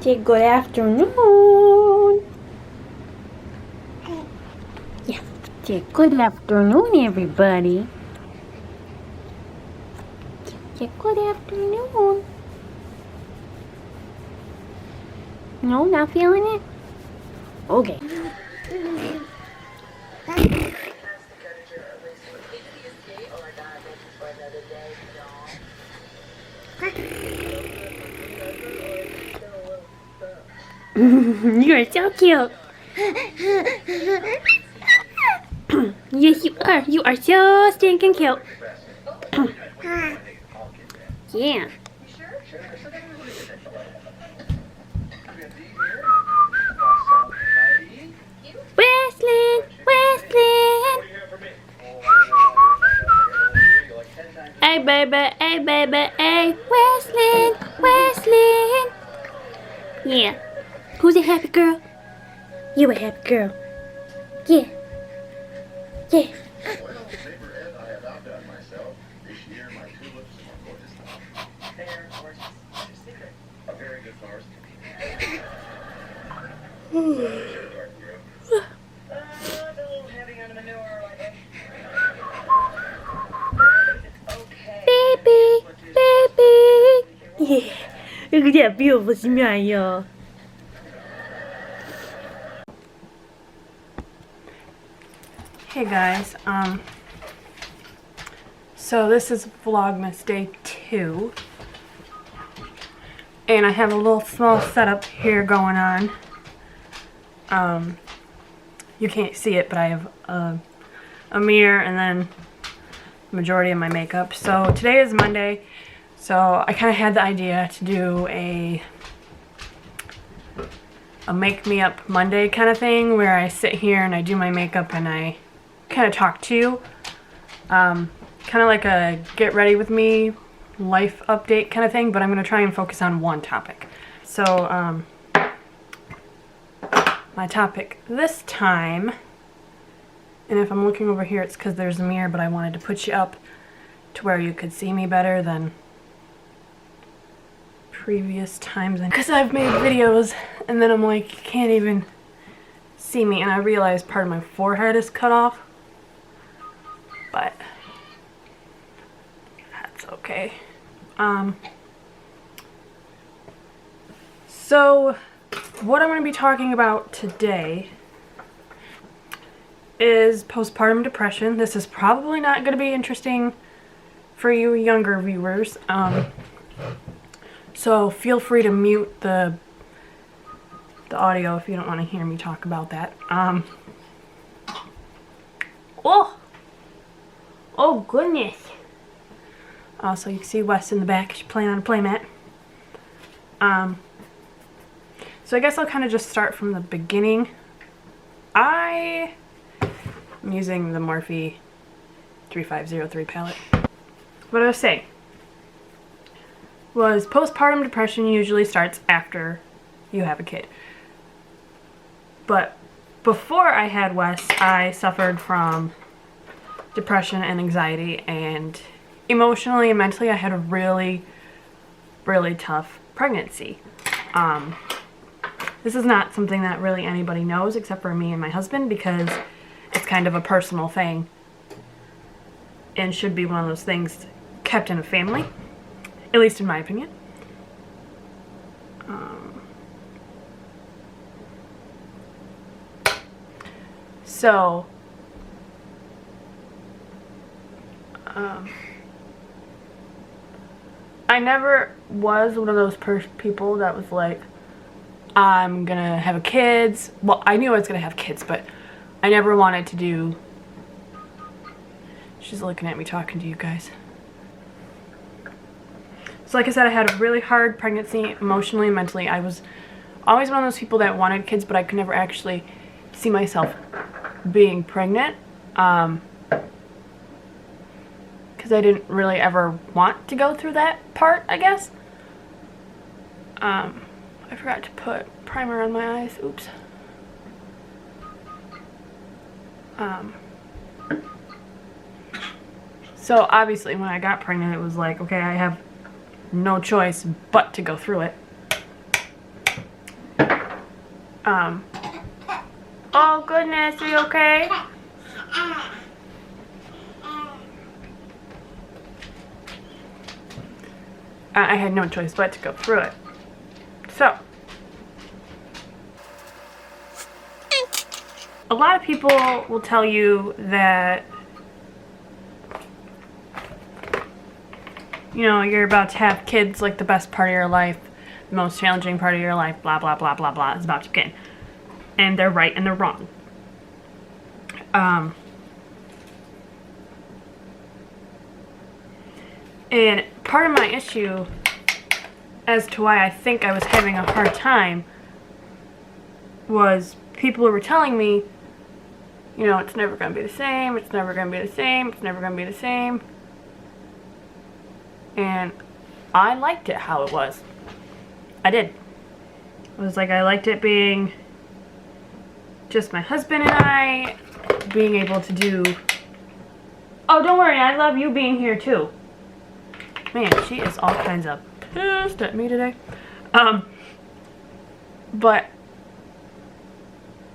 Say good afternoon. Yeah. Say good afternoon, everybody. Say good afternoon. No, not feeling it? Okay. You are so cute. Yes, you are. You are so stinking cute. Yeah. Wesley, Wesley. Hey, baby, hey, baby, hey, Wesley, Wesley. Yeah. Who's a happy girl? You a happy girl. Yeah. Yeah. Baby, baby. Yeah. Look at that beautiful smile, y'all. Hey guys, so this is Vlogmas day 2, and I have a little small setup here going on. You can't see it, but I have a mirror and then the majority of my makeup. So today is Monday, so I kind of had the idea to do a make me up Monday kind of thing where I sit here and I do my makeup and I kind of talk to you, kind of like a get ready with me life update kind of thing, but I'm going to try and focus on one topic. So my topic this time, and if I'm looking over here it's because there's a mirror, but I wanted to put you up to where you could see me better than previous times, because I've made videos and then I'm like, you can't even see me, and I realized part of my forehead is cut off. But that's okay. So what I'm going to be talking about today is postpartum depression. This is probably not going to be interesting for you younger viewers. So feel free to mute the audio if you don't want to hear me talk about that. Oh, goodness. So you can see Wes in the back. She's playing on a playmat. So I guess I'll kind of just start from the beginning. I'm using the Morphe 3503 palette. What I was saying was postpartum depression usually starts after you have a kid. But before I had Wes, I suffered from depression and anxiety, and emotionally and mentally I had a really tough pregnancy. This is not something that really anybody knows except for me and my husband, because it's kind of a personal thing and should be one of those things kept in a family, at least in my opinion. So I never was one of those people that was like, I'm gonna have kids. Well, I knew I was gonna have kids, but I never wanted to do... She's looking at me talking to you guys. So like I said, I had a really hard pregnancy, emotionally and mentally. I was always one of those people that wanted kids, but I could never actually see myself being pregnant. Because I didn't really ever want to go through that part, I guess. I forgot to put primer on my eyes. Oops. So obviously when I got pregnant, it was like, okay, I have no choice but to go through it. Oh goodness, are you okay? I had no choice but to go through it. So, a lot of people will tell you that, you know, you're about to have kids, like the best part of your life, the most challenging part of your life, blah, blah, blah, blah, blah, is about to begin. And they're right and they're wrong. And part of my issue as to why I think I was having a hard time was people who were telling me, you know, it's never going to be the same, it's never going to be the same, it's never going to be the same. And I liked it how it was. I did. It was like I liked it being just my husband and I, being able to do... Oh, don't worry, I love you being here too. Man, she is all kinds of pissed at me today. But,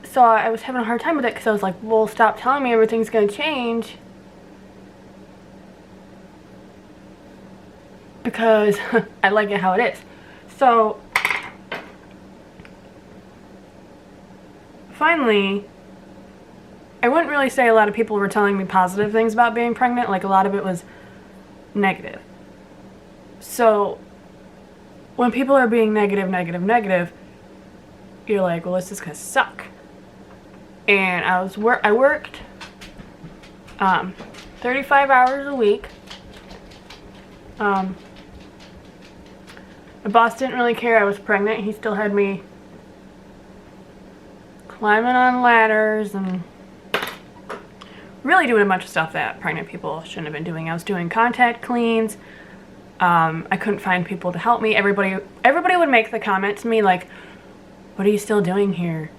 so I was having a hard time with it because I was like, well, stop telling me everything's going to change. Because I like it how it is. So, finally, I wouldn't really say a lot of people were telling me positive things about being pregnant. Like, a lot of it was negative. So, when people are being negative, you're like, well, this is gonna suck. And I worked 35 hours a week. My boss didn't really care I was pregnant. He still had me climbing on ladders and really doing a bunch of stuff that pregnant people shouldn't have been doing. I was doing contact cleans. I couldn't find people to help me. Everybody would make the comment to me like, what are you still doing here?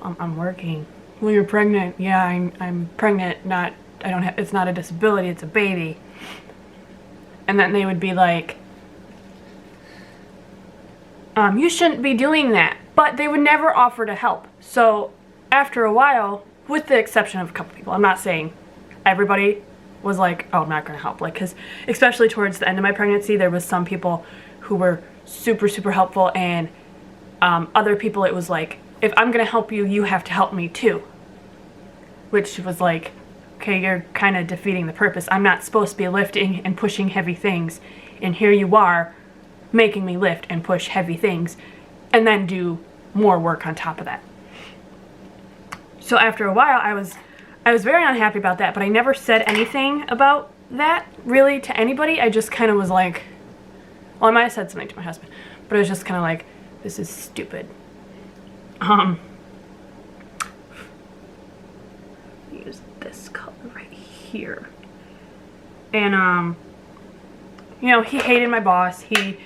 I'm working. Well, you're pregnant. Yeah, I'm pregnant. It's not a disability, it's a baby. And then they would be like, you shouldn't be doing that. But they would never offer to help. So after a while, with the exception of a couple people, I'm not saying everybody was like, oh, I'm not going to help. Like, because especially towards the end of my pregnancy, there was some people who were super, super helpful. And other people, it was like, if I'm going to help you, you have to help me too. Which was like, okay, you're kind of defeating the purpose. I'm not supposed to be lifting and pushing heavy things. And here you are making me lift and push heavy things and then do more work on top of that. So after a while, I was very unhappy about that, but I never said anything about that really to anybody. I just kind of was like, well, I might have said something to my husband, but I was just kind of like, this is stupid. Use this color right here. And, you know, he hated my boss. He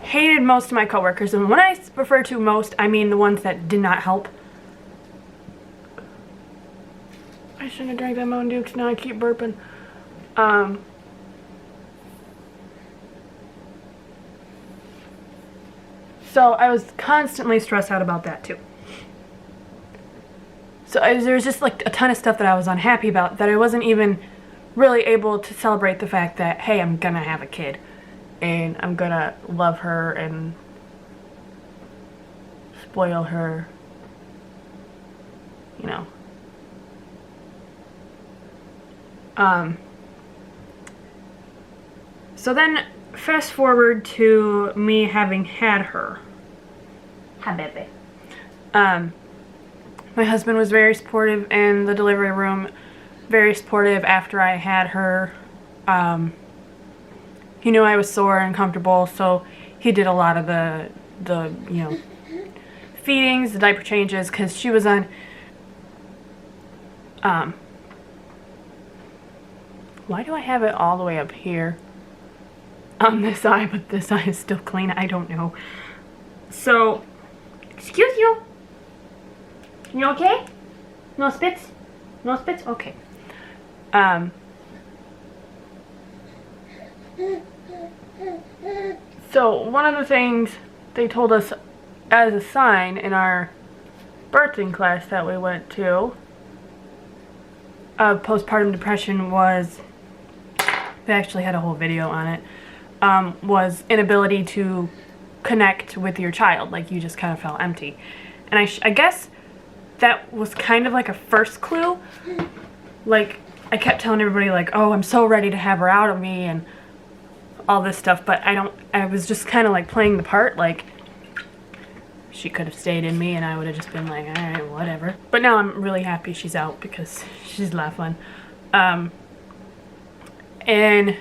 hated most of my coworkers. And when I refer to most, I mean the ones that did not help. I shouldn't have drank that Mountain Dew because now I keep burping. So I was constantly stressed out about that too. So there was just like a ton of stuff that I was unhappy about that I wasn't even really able to celebrate the fact that, hey, I'm gonna have a kid and I'm gonna love her and spoil her, you know. So then fast forward to me having had her. Hi, baby. My husband was very supportive in the delivery room, very supportive after I had her. He knew I was sore and uncomfortable, so he did a lot of the you know, feedings, the diaper changes, because she was on, why do I have it all the way up here on this eye, but this eye is still clean? I don't know. So, excuse you. You okay? No spits? No spits? Okay. So one of the things they told us as a sign in our birthing class that we went to of postpartum depression was, they actually had a whole video on it, was inability to connect with your child. Like, you just kind of felt empty. And I guess that was kind of like a first clue. Like, I kept telling everybody, like, oh, I'm so ready to have her out of me and all this stuff, but I was just kind of like playing the part, like, she could have stayed in me and I would have just been like, alright, whatever. But now I'm really happy she's out because she's a lot of fun. And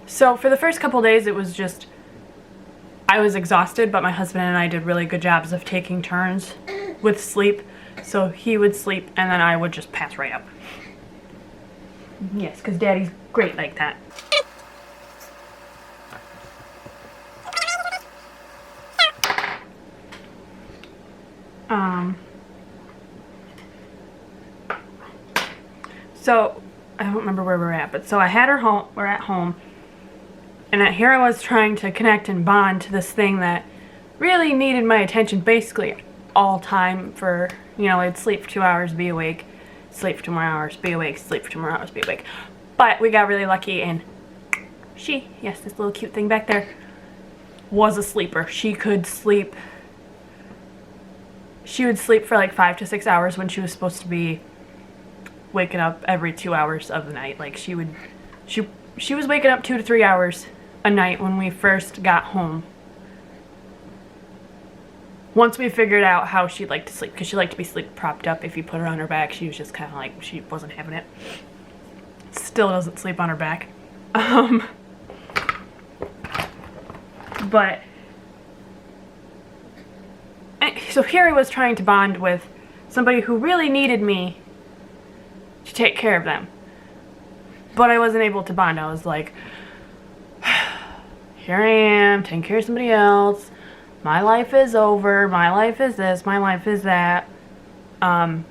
so for the first couple days it was just, I was exhausted, but my husband and I did really good jobs of taking turns with sleep. So he would sleep and then I would just pass right out. Yes, because Daddy's great like that. So I don't remember where we're at, but so I had her home, we're at home, and here I was trying to connect and bond to this thing that really needed my attention basically all time for, you know, I'd sleep for 2 hours, be awake, sleep for 2 more hours, be awake, sleep for 2 more hours, be awake. But we got really lucky and she, yes, this little cute thing back there, was a sleeper. She could sleep, she would sleep for like 5 to 6 hours when she was supposed to be waking up every 2 hours of the night. Like, she was waking up 2 to 3 hours a night when we first got home. Once we figured out how she liked to sleep, because she liked to be sleep propped up. If you put her on her back, she was just kind of like, she wasn't having it. Still doesn't sleep on her back. But so here I was trying to bond with somebody who really needed me to take care of them, but I wasn't able to bond. I was like, here I am taking care of somebody else, my life is over, my life is this, my life is that. And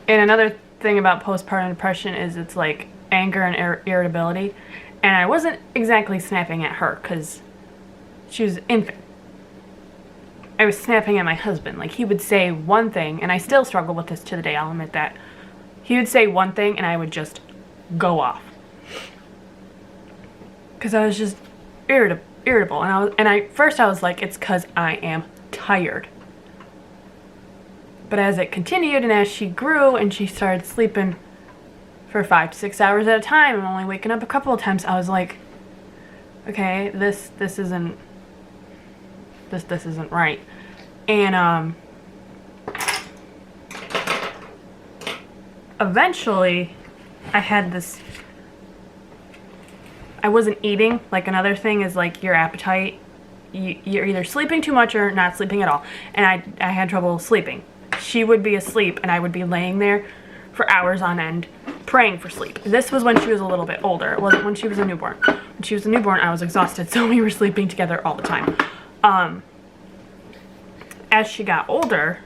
another thing about postpartum depression is it's like anger and irritability, and I wasn't exactly snapping at her because she was an infant. I was snapping at my husband. Like, he would say one thing, and I still struggle with this to the day, I'll admit that. He would say one thing and I would just go off. Because I was just irritable. And first I was like, it's because I am tired. But as it continued and as she grew and she started sleeping for 5 to 6 hours at a time and only waking up a couple of times, I was like, okay, this isn't right. And eventually I had this, I wasn't eating. Like, another thing is like your appetite, you're either sleeping too much or not sleeping at all, and I had trouble sleeping. She would be asleep and I would be laying there for hours on end praying for sleep. This was when she was a little bit older. It wasn't when she was a newborn. When she was a newborn, I was exhausted, so we were sleeping together all the time. As she got older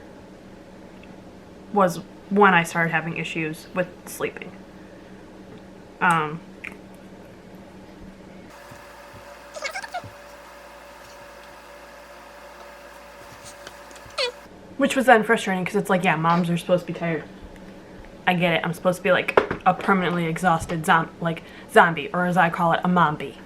was when I started having issues with sleeping. Which was then frustrating because it's like, yeah, moms are supposed to be tired. I get it. I'm supposed to be like a permanently exhausted zombie, or as I call it, a mombie.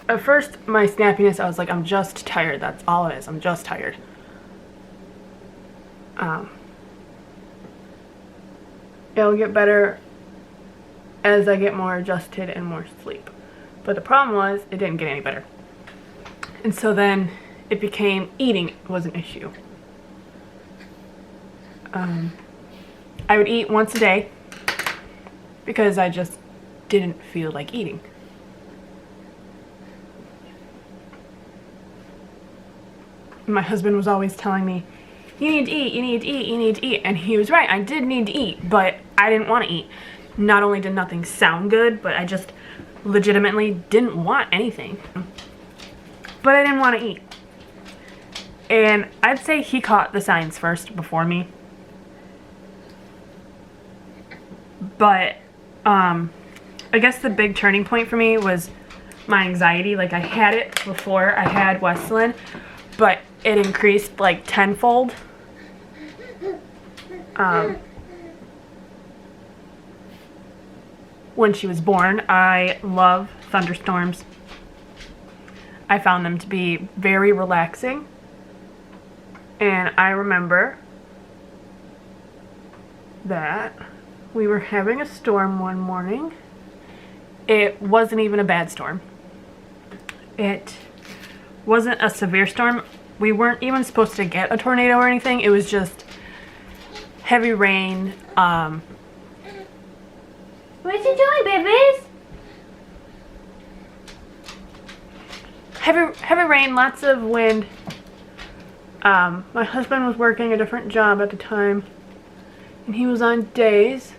At first, my snappiness, I was like, I'm just tired. That's all it is. I'm just tired. It'll get better as I get more adjusted and more sleep. But the problem was, it didn't get any better. And so then it became eating was an issue. I would eat once a day because I just didn't feel like eating. My husband was always telling me, you need to eat, you need to eat, you need to eat. And he was right, I did need to eat, but I didn't want to eat. Not only did nothing sound good, but I just legitimately didn't want anything. But I didn't want to eat. And I'd say he caught the signs first before me. But I guess the big turning point for me was my anxiety. Like, I had it before I had Wesleyan, but it increased like tenfold. When she was born. I love thunderstorms. I found them to be very relaxing. And I remember that we were having a storm one morning. It wasn't even a bad storm. It wasn't a severe storm. We weren't even supposed to get a tornado or anything. It was just heavy rain. What you doing, babies? Heavy rain, lots of wind. My husband was working a different job at the time, and he was on days.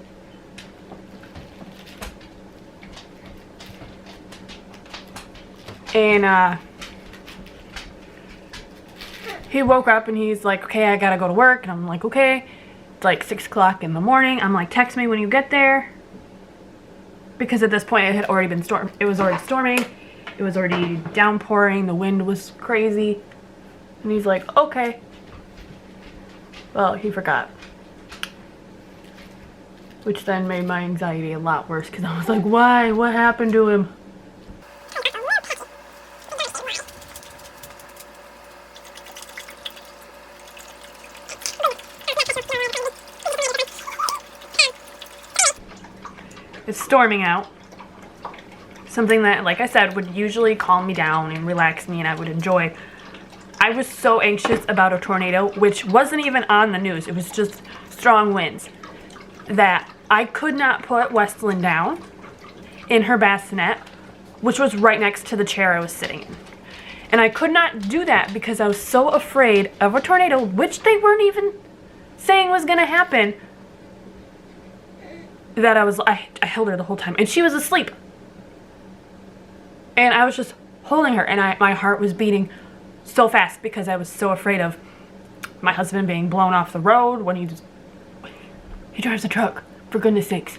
And he woke up and he's like, okay, I gotta go to work. And I'm like, okay. It's like 6 o'clock in the morning. I'm like, text me when you get there. Because at this point it had already been it was already storming. It was already downpouring. The wind was crazy. And he's like, okay. Well, he forgot. Which then made my anxiety a lot worse because I was like, why? What happened to him? It's storming out. Something that, like I said, would usually calm me down and relax me and I would enjoy. I was so anxious about a tornado, which wasn't even on the news. It was just strong winds, that I could not put Wesleyan down in her bassinet, which was right next to the chair I was sitting in. And I could not do that because I was so afraid of a tornado, which they weren't even saying was going to happen, that I held her the whole time. And she was asleep. And I was just holding her, and my heart was beating so fast because I was so afraid of my husband being blown off the road when he drives a truck, for goodness sakes.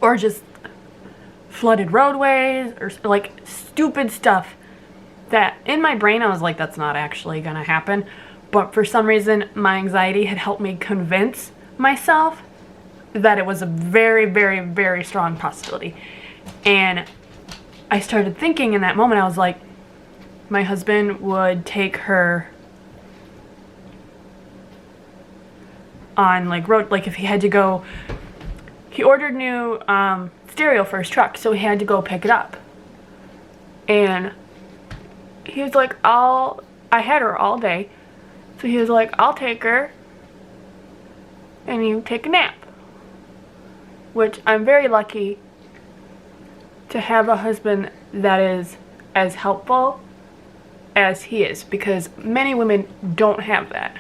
Or just flooded roadways, or like stupid stuff that in my brain I was like, that's not actually gonna happen. But for some reason, my anxiety had helped me convince myself that it was a very, very, very strong possibility. And I started thinking in that moment, I was like, my husband would take her on like road, like if he had to go, he ordered new stereo for his truck, so he had to go pick it up. And he was like, I had her all day. So he was like, I'll take her and you take a nap. Which I'm very lucky to have a husband that is as helpful as he is, because many women don't have that.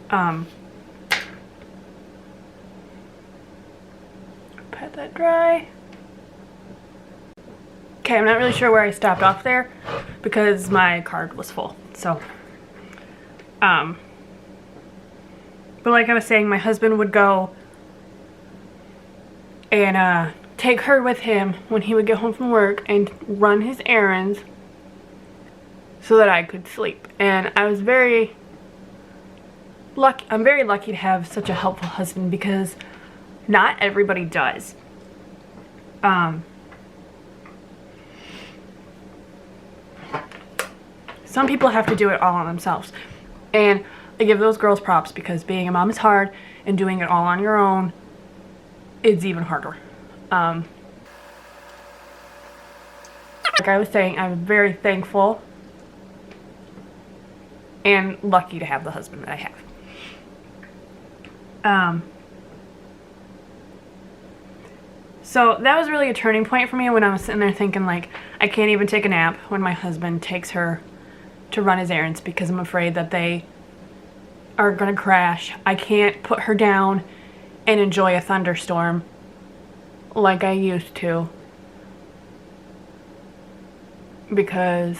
Pat that dry. Okay, I'm not really sure where I stopped off there because my card was full. So, but like I was saying, my husband would go and take her with him when he would get home from work and run his errands so that I could sleep. And I was very lucky. I'm very lucky to have such a helpful husband because not everybody does. Some people have to do it all on themselves. And I give those girls props because being a mom is hard and doing it all on your own is even harder. Like I was saying, I'm very thankful and lucky to have the husband that I have. So that was really a turning point for me when I was sitting there thinking, like, I can't even take a nap when my husband takes her to run his errands because I'm afraid that they are gonna crash. I can't put her down and enjoy a thunderstorm like I used to, because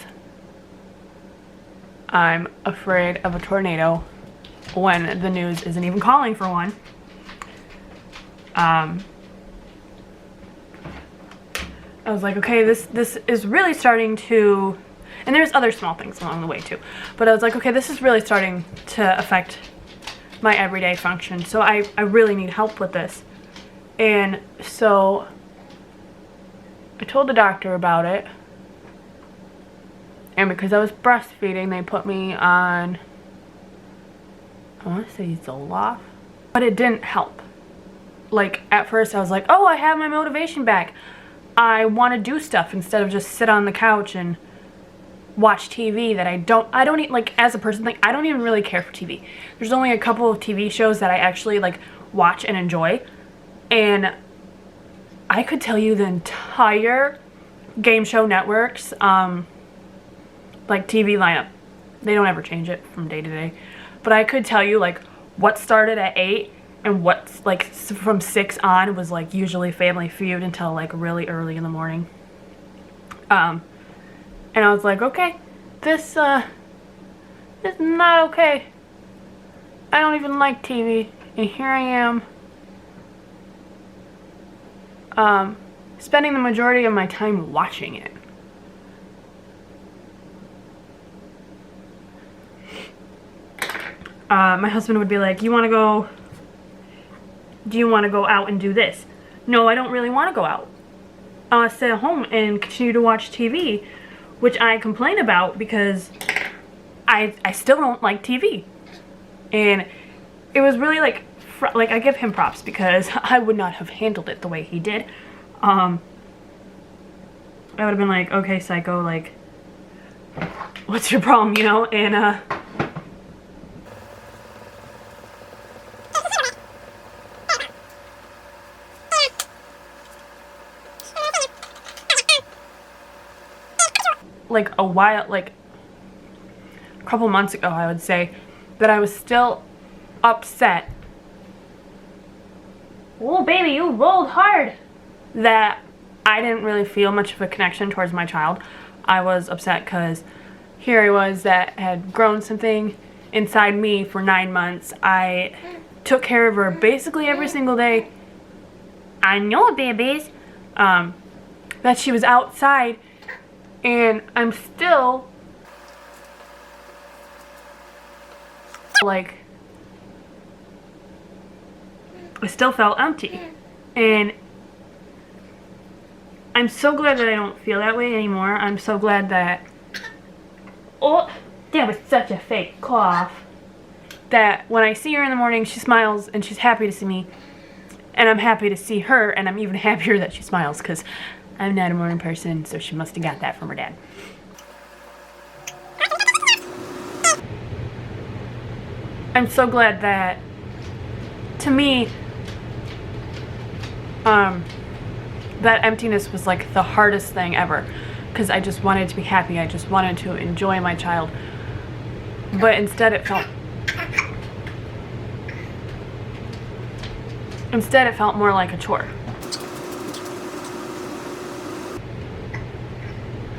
I'm afraid of a tornado when the news isn't even calling for one. I was like, okay, this is really starting to, and there's other small things along the way too, but I was like, okay, this is really starting to affect my everyday function, so I really need help with this. And so I told the doctor about it, and because I was breastfeeding, they put me on, I want to say Zoloft, but it didn't help. Like, at first I was like, oh, I have my motivation back. I want to do stuff instead of just sit on the couch and watch TV that I don't even, like, as a person, like, I don't even really care for TV. There's only a couple of TV shows that I actually, like, watch and enjoy. And I could tell you the entire game show networks, like, TV lineup. They don't ever change it from day to day. But I could tell you, like, what started at 8 and what's, like, from 6 on was, like, usually Family Feud until, like, really early in the morning. And I was like, okay, this is not okay. I don't even like TV. And here I am, spending the majority of my time watching it. My husband would be like, do you want to go out and do this? No, I don't really want to go out. I want to stay at home and continue to watch TV, which I complain about because I still don't like TV. And it was really like I give him props because I would not have handled it the way he did. I would have been like, okay, psycho, like, what's your problem, you know? And like a couple months ago, I would say, that I was still upset. Oh, baby, you rolled hard. That I didn't really feel much of a connection towards my child. I was upset because here I was that had grown something inside me for 9 months. I took care of her basically every single day. I know, babies. That she was outside. And I'm still, like, I still felt empty. And I'm so glad that I don't feel that way anymore. I'm so glad that, oh, that was such a fake cough. That when I see her in the morning, she smiles and she's happy to see me. And I'm happy to see her, and I'm even happier that she smiles because I'm not a morning person, so she must have got that from her dad. I'm so glad that, to me, that emptiness was like the hardest thing ever, because I just wanted to be happy. I just wanted to enjoy my child, but instead it felt more like a chore.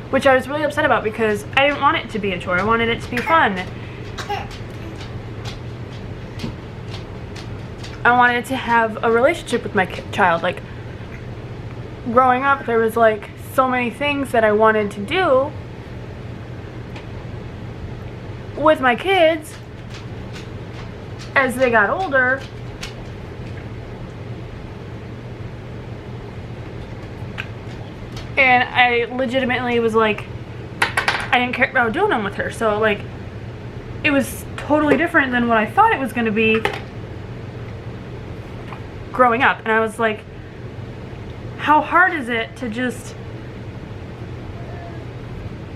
Which I was really upset about because I didn't want it to be a chore. I wanted it to be fun. I wanted to have a relationship with my child. Like, growing up, there was like so many things that I wanted to do with my kids as they got older. And I legitimately was like, I didn't care about doing them with her. So, like, it was totally different than what I thought it was going to be growing up. And I was like, how hard is it to just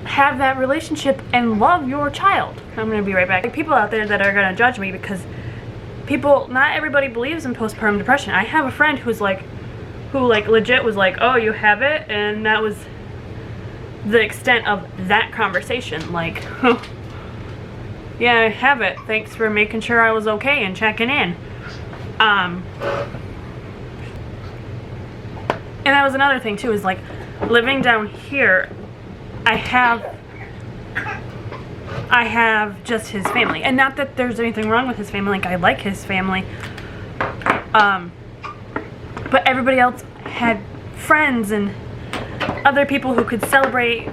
have that relationship and love your child? I'm going to be right back. Like, people out there that are going to judge me because not everybody believes in postpartum depression. I have a friend who legit was like, oh, you have it? And that was the extent of that conversation. Like, yeah, I have it. Thanks for making sure I was okay and checking in. was another thing too, is like living down here, I have just his family, and not that there's anything wrong with his family, like I like his family, but everybody else had friends and other people who could celebrate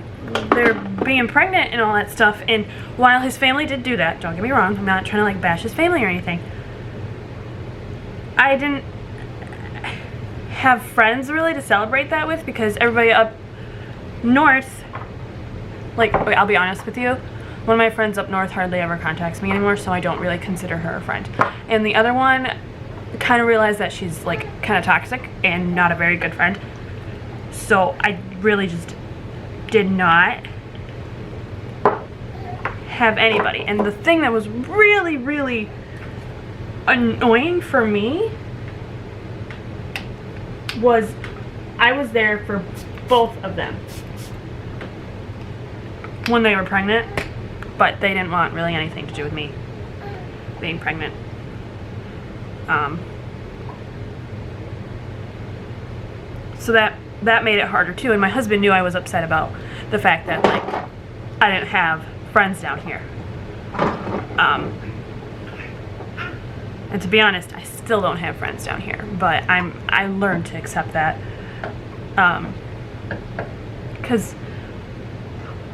their being pregnant and all that stuff. And while his family did do that, don't get me wrong, I'm not trying to like bash his family or anything, I didn't have friends really to celebrate that with, because everybody up north, like, I'll be honest with you, one of my friends up north hardly ever contacts me anymore, so I don't really consider her a friend. And the other one, kind of realized that she's like kind of toxic and not a very good friend, so I really just did not have anybody. And the thing that was really, really annoying for me was I was there for both of them when they were pregnant, but they didn't want really anything to do with me being pregnant. So that made it harder too, and my husband knew I was upset about the fact that like I didn't have friends down here. And to be honest, I still don't have friends down here, but I learned to accept that, because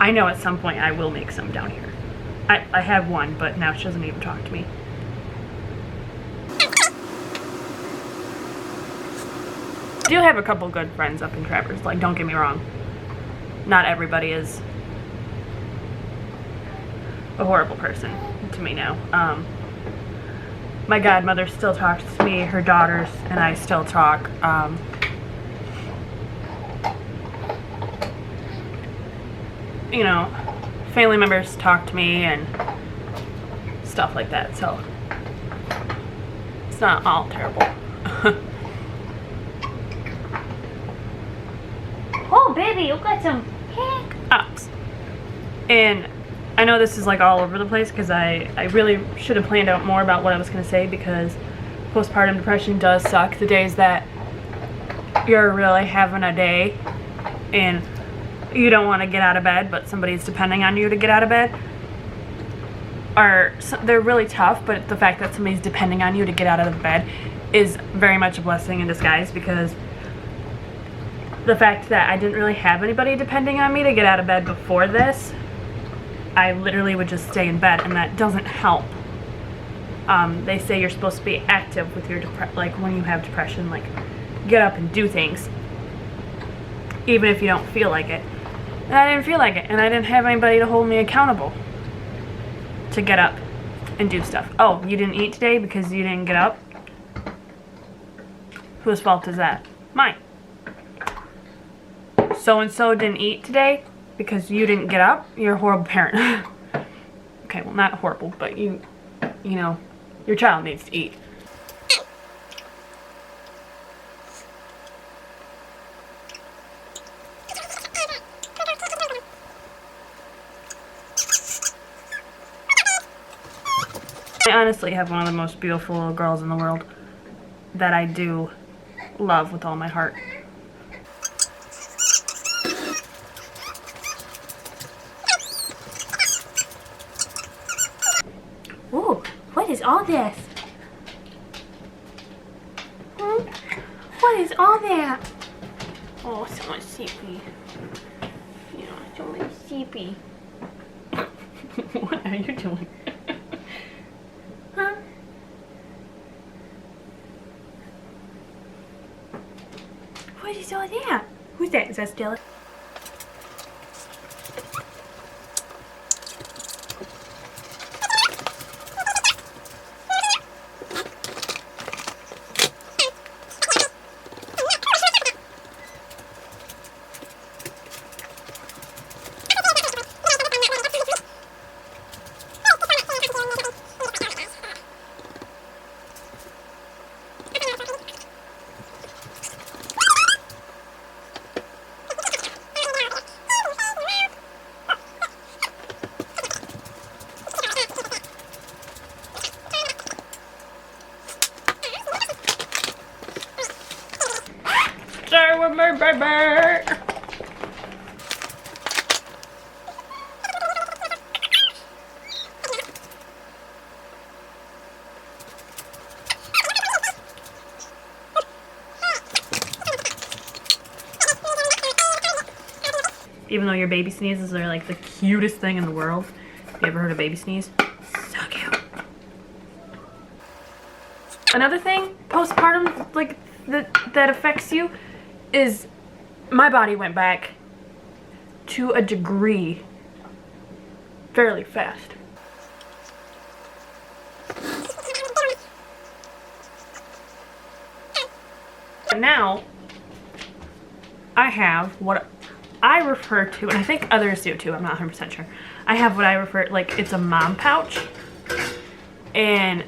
I know at some point I will make some down here. I have one, but now she doesn't even talk to me. I do have a couple good friends up in Traverse, like, don't get me wrong. Not everybody is a horrible person to me now. My godmother still talks to me, her daughters and I still talk. You know, family members talk to me and stuff like that, so it's not all terrible. Oh, baby, you got some hiccups. And I know this is like all over the place, because I really should have planned out more about what I was going to say, because postpartum depression does suck. The days that you're really having a day and you don't want to get out of bed, but somebody's depending on you to get out of bed, they're really tough. But the fact that somebody's depending on you to get out of the bed is very much a blessing in disguise, because the fact that I didn't really have anybody depending on me to get out of bed before this, I literally would just stay in bed, and that doesn't help. They say you're supposed to be active with your like when you have depression, like get up and do things, even if you don't feel like it. And I didn't feel like it, and I didn't have anybody to hold me accountable to get up and do stuff. Oh, you didn't eat today because you didn't get up? Whose fault is that? Mine. So-and-so didn't eat today because you didn't get up? You're a horrible parent. Okay, well, not horrible, but you know, your child needs to eat. I honestly have one of the most beautiful little girls in the world that I do love with all my heart. Ooh, what is all this? What is all that? Oh, so much sleepy. Yeah, so much sleepy. What are you doing? Huh? What is all that? Who's that? Is that Stella? baby. Even though your baby sneezes are like the cutest thing in the world. You ever heard a baby sneeze? So cute. Another thing, postpartum, like that affects you is my body went back to a degree fairly fast. And now I have what I refer to, and I think others do too, I'm not 100% sure. I have what I refer, like, it's a mom pouch. And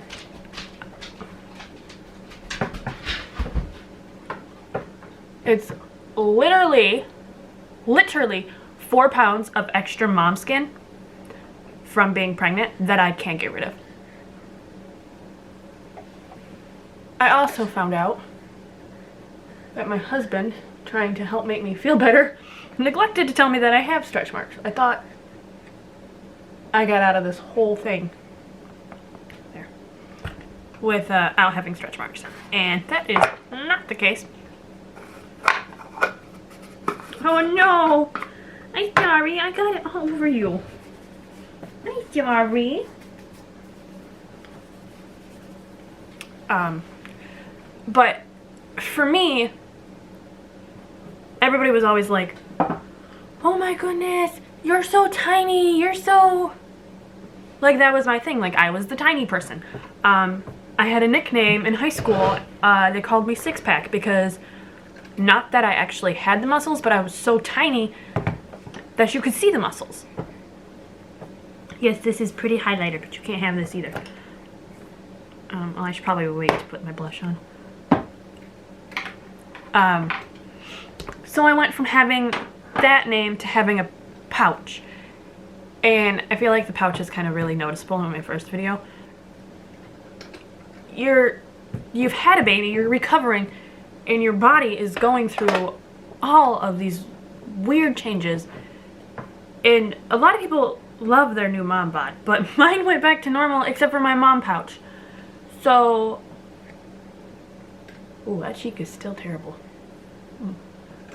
it's literally 4 pounds of extra mom skin from being pregnant that I can't get rid of. I also found out that my husband, trying to help make me feel better, neglected to tell me that I have stretch marks. I thought I got out of this whole thing there without having stretch marks, and that is not the case. Oh no! I'm sorry, I got it all over you. I'm sorry. But for me, everybody was always like, oh my goodness, you're so tiny, you're so... Like, that was my thing. Like, I was the tiny person. I had a nickname in high school. They called me Six Pack because not that I actually had the muscles, but I was so tiny that you could see the muscles. Yes, this is pretty highlighter, but you can't have this either. Well, I should probably wait to put my blush on. So I went from having that name to having a pouch. And I feel like the pouch is kind of really noticeable in my first video. You've had a baby, you're recovering, and your body is going through all of these weird changes. And a lot of people love their new mom bod, but mine went back to normal except for my mom pouch. So, ooh, that cheek is still terrible.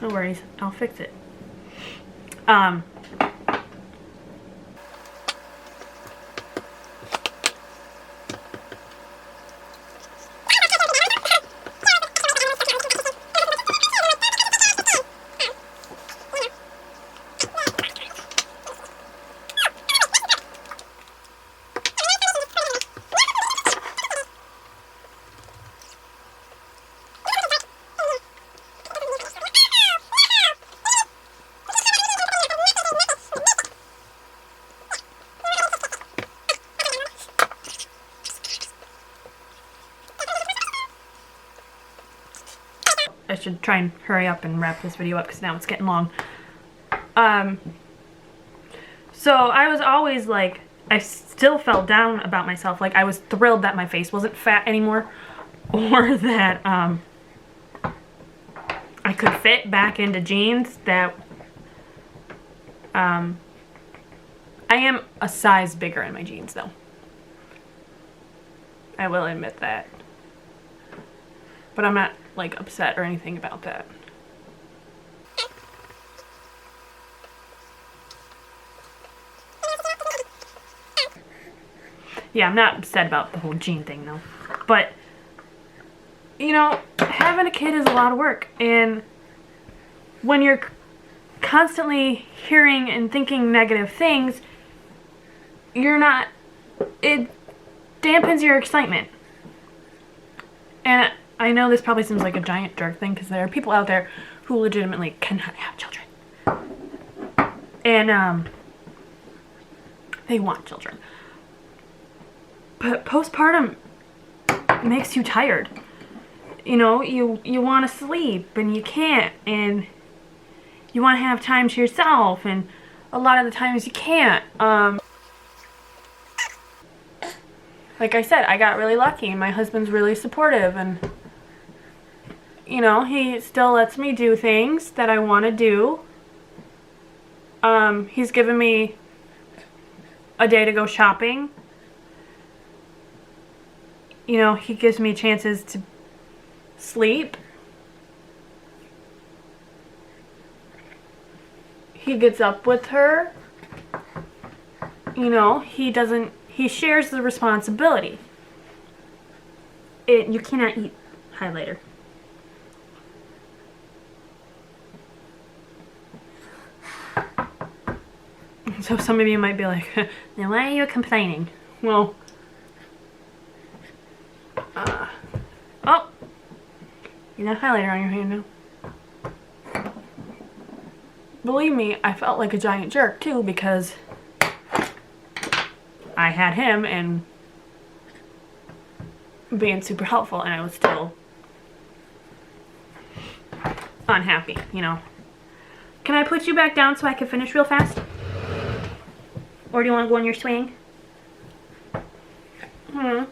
No worries, I'll fix it. I should try and hurry up and wrap this video up because now it's getting long. So I was always like, I still felt down about myself. Like, I was thrilled that my face wasn't fat anymore, or that I could fit back into jeans. That I am a size bigger in my jeans though. I will admit that. But I'm not like upset or anything about that. Yeah, I'm not upset about the whole jean thing though. But, you know, having a kid is a lot of work. And when you're constantly hearing and thinking negative things, it dampens your excitement. And I know this probably seems like a giant jerk thing because there are people out there who legitimately cannot have children. And they want children. But postpartum makes you tired. You know, you want to sleep and you can't, and you want to have time to yourself, and a lot of the times you can't. Like I said, I got really lucky and my husband's really supportive, and you know, he still lets me do things that I want to do. He's given me a day to go shopping. You know, he gives me chances to sleep. He gets up with her. You know, he shares the responsibility. You cannot eat highlighter. So some of you might be like, now why are you complaining? Well, oh, you got highlighter on your hand now. Believe me, I felt like a giant jerk too, because I had him and being super helpful, and I was still unhappy, you know. Can I put you back down so I can finish real fast? Or do you want to go on your swing? Oh,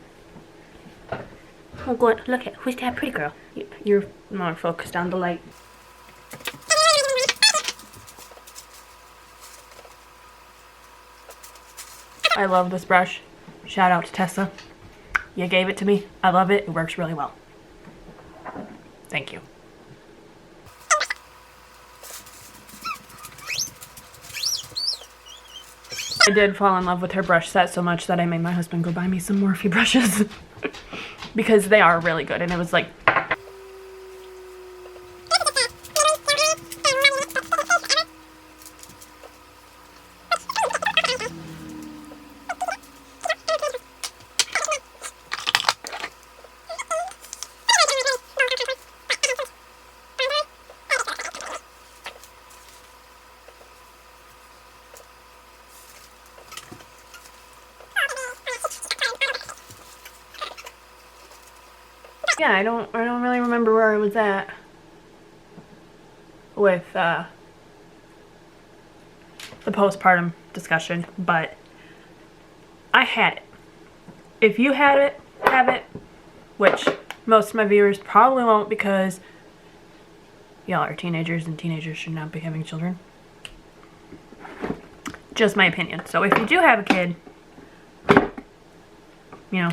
go on. Look at, who's that pretty girl? You're more focused on the light. I love this brush. Shout out to Tessa. You gave it to me. I love it. It works really well. Thank you. I did fall in love with her brush set so much that I made my husband go buy me some Morphe brushes. Because they are really good, and it was like... Yeah, I don't really remember where I was at with the postpartum discussion, but I had it. If you had it, have it, which most of my viewers probably won't, because y'all are teenagers and teenagers should not be having children. Just my opinion. So if you do have a kid, you know,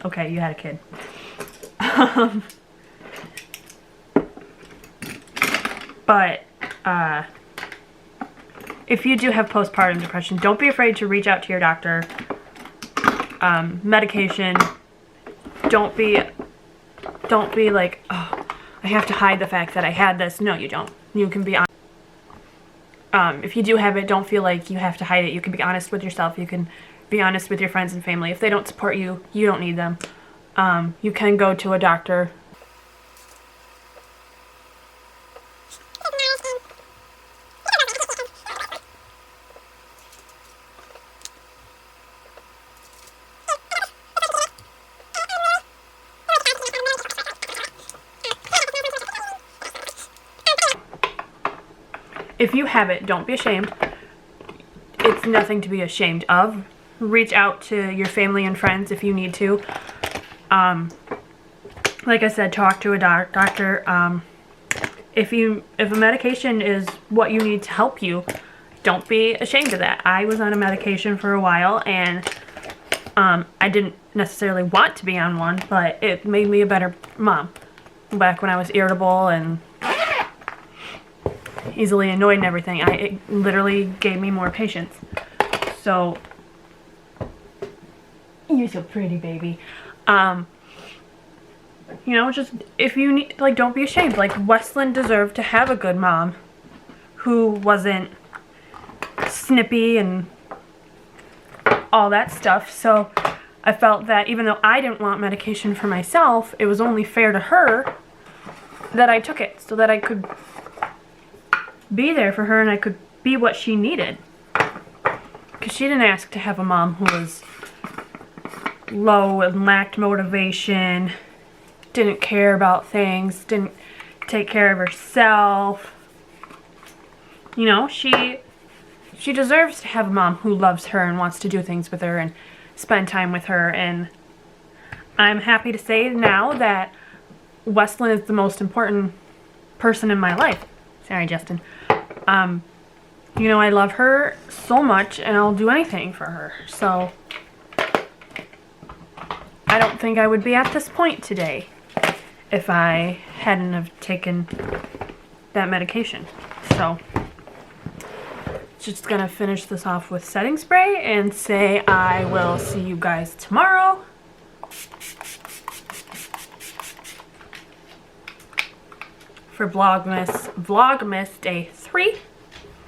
okay, you had a kid. But if you do have postpartum depression, don't be afraid to reach out to your doctor. Medication. Don't be like, oh, I have to hide the fact that I had this. No, you don't. You can be honest. If you do have it, don't feel like you have to hide it. You can be honest with yourself. You can be honest with your friends and family. If they don't support you, you don't need them. You can go to a doctor. If you have it, don't be ashamed. It's nothing to be ashamed of. Reach out to your family and friends if you need to. Like I said, talk to a doctor. If a medication is what you need to help you, don't be ashamed of that. I was on a medication for a while, and I didn't necessarily want to be on one, but it made me a better mom. Back when I was irritable and easily annoyed and everything, it literally gave me more patience. So, you're so pretty, baby. You know, just, if you need, like, don't be ashamed. Like, Westlyn deserved to have a good mom who wasn't snippy and all that stuff. So I felt that even though I didn't want medication for myself, it was only fair to her that I took it so that I could be there for her and I could be what she needed. Because she didn't ask to have a mom who was low and lacked motivation, didn't care about things, didn't take care of herself. You know, she deserves to have a mom who loves her and wants to do things with her and spend time with her. And I'm happy to say now that Westlyn is the most important person in my life. Sorry, Justin. You know, I love her so much and I'll do anything for her. So I don't think I would be at this point today if I hadn't have taken that medication. So just gonna finish this off with setting spray and say I will see you guys tomorrow. For Vlogmas Day 3.